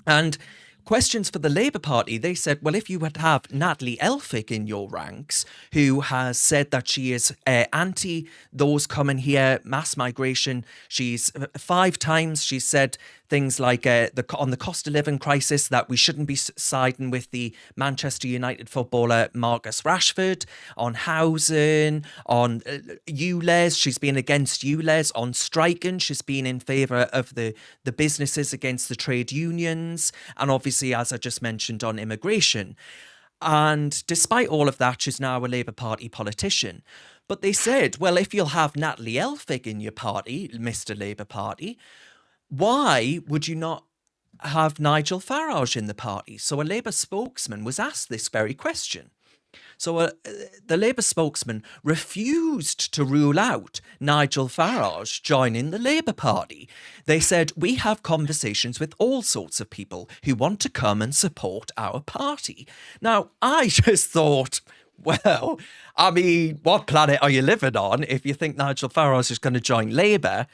And questions for the Labour Party, they said, well, if you would have Natalie Elphicke in your ranks, who has said that she is anti those coming here, mass migration. She's 5 times she's said things like on the cost of living crisis, that we shouldn't be siding with the Manchester United footballer Marcus Rashford, on housing, on ULEZ, she's been against ULEZ, on striking, she's been in favour of the businesses against the trade unions, and obviously, as I just mentioned, on immigration. And despite all of that, she's now a Labour Party politician. But they said, well, if you'll have Natalie Elphicke in your party, Mr. Labour Party, why would you not have Nigel Farage in the party? So a Labour spokesman was asked this very question. So the Labour spokesman refused to rule out Nigel Farage joining the Labour Party. They said, we have conversations with all sorts of people who want to come and support our party. Now, I just thought, well, I mean, what planet are you living on if you think Nigel Farage is going to join Labour?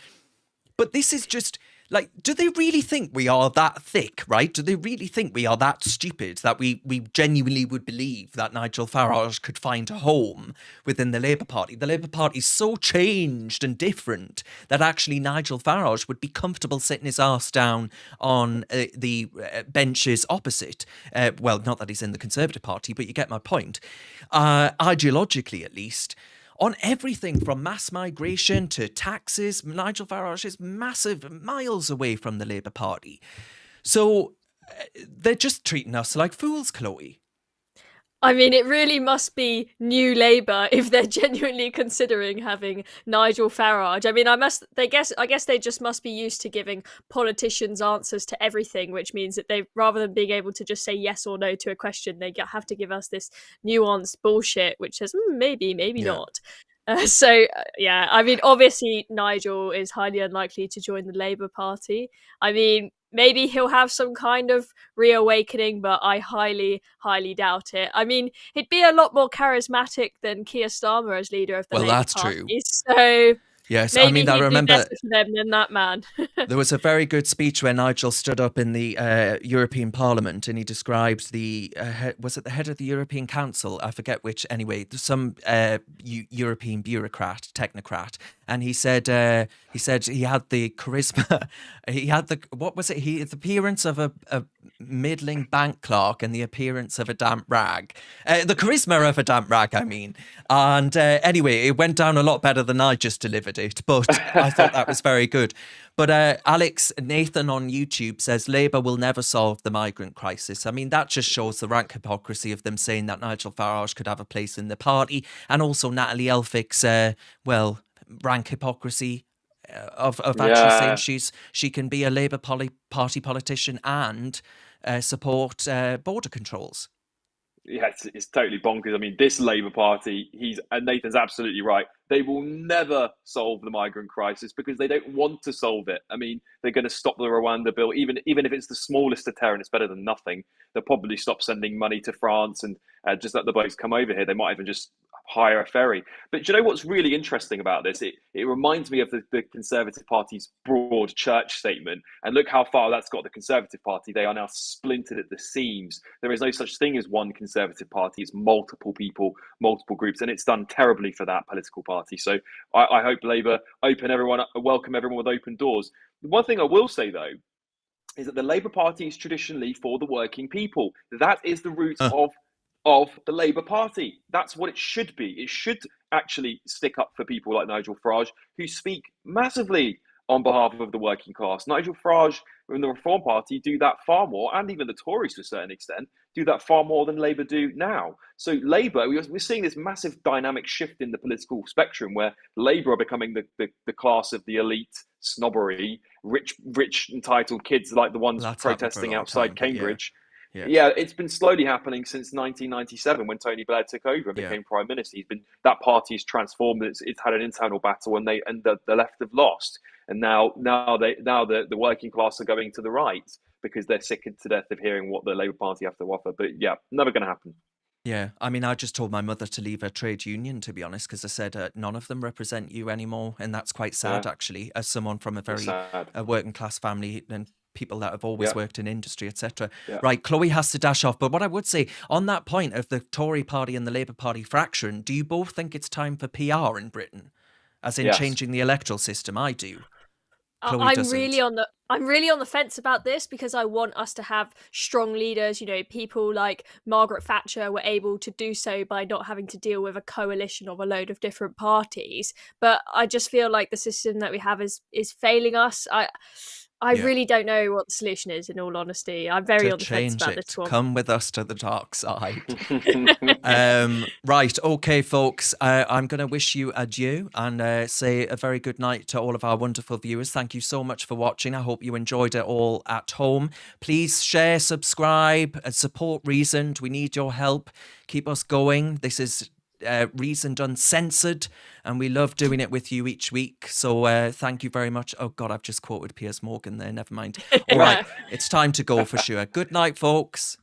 But this is just... Like, do they really think we are that thick, right? Do they really think we are that stupid that we genuinely would believe that Nigel Farage could find a home within the Labour Party? The Labour Party is so changed and different that actually Nigel Farage would be comfortable sitting his arse down on the benches opposite. Well, not that he's in the Conservative Party, but you get my point. Ideologically, at least. On everything from mass migration to taxes, Nigel Farage is massive miles away from the Labour Party. So they're just treating us like fools, Chloe. I mean, it really must be New Labour if they're genuinely considering having Nigel Farage. I mean, I guess they just must be used to giving politicians answers to everything, which means that they, rather than being able to just say yes or no to a question, they have to give us this nuanced bullshit, which says maybe, maybe not. Yeah, I mean, obviously Nigel is highly unlikely to join the Labour Party. I mean, maybe he'll have some kind of reawakening, but I highly, highly doubt it. I mean, he'd be a lot more charismatic than Keir Starmer as leader of the Well, Labour that's Party. true. So Yes, I maybe mean, I he'd be remember better for them than that man. there was a very good speech where Nigel stood up in the European Parliament and he described was it the head of the European Council? I forget which. Anyway, there's some European bureaucrat, technocrat, and he said he had the charisma. He had what was it? The appearance of a middling bank clerk and the appearance of a damp rag. The charisma of a damp rag, I mean. And anyway, it went down a lot better than I just delivered it, but I thought that was very good. But Alex Nathan on YouTube says Labour will never solve the migrant crisis. I mean, that just shows the rank hypocrisy of them saying that Nigel Farage could have a place in the party, and also Natalie Elphick's, rank hypocrisy of actually saying she can be a Labour Party politician and support border controls. Yeah, it's totally bonkers. I mean, this Labour Party, and Nathan's absolutely right. They will never solve the migrant crisis because they don't want to solve it. I mean, they're going to stop the Rwanda bill, even if it's the smallest deterrent. It's better than nothing. They'll probably stop sending money to France and just let the boats come over here. They might even just hire a ferry. But do you know what's really interesting about this? It reminds me of the Conservative Party's broad church statement. And look how far that's got the Conservative Party. They are now splintered at the seams. There is no such thing as one Conservative Party. It's multiple people, multiple groups, and it's done terribly for that political party. So I hope Labour welcome everyone with open doors. The one thing I will say, though, is that the Labour Party is traditionally for the working people. That is the root of the Labour Party. That's what it should be. It should actually stick up for people like Nigel Farage, who speak massively on behalf of the working class. Nigel Farage and the Reform Party do that far more, and even the Tories to a certain extent, do that far more than Labour do now. So Labour, we're seeing this massive dynamic shift in the political spectrum where Labour are becoming the class of the elite, snobbery, rich entitled kids like the ones protesting outside Cambridge. Yeah, it's been slowly happening since 1997 when Tony Blair took over and became prime minister. That party's transformed. It's had an internal battle, and the left have lost. And now the working class are going to the right because they're sick to death of hearing what the Labour Party have to offer. But yeah, never going to happen. Yeah, I mean, I just told my mother to leave her trade union, to be honest, because I said none of them represent you anymore, and that's quite sad, actually, as someone from a very working class family and people that have always worked in industry, etc. Right, Chloe has to dash off, but what I would say on that point of the Tory party and the Labour Party fracturing, do you both think it's time for PR in Britain, as in changing the electoral system? I do. I'm really on the fence about this because I want us to have strong leaders. You know, people like Margaret Thatcher were able to do so by not having to deal with a coalition of a load of different parties. But I just feel like the system that we have is failing us. I really don't know what the solution is, in all honesty. I'm very on the fence about this one. Come with us to the dark side. Right, okay, folks. I'm going to wish you adieu and say a very good night to all of our wonderful viewers. Thank you so much for watching. I hope you enjoyed it all at home. Please share, subscribe, and support Reasoned. We need your help. Keep us going. This is Reasoned Uncensored, and we love doing it with you each week, so thank you very much. Oh god, I've just quoted Piers Morgan there, never mind. All right, it's time to go for sure. Good night, folks.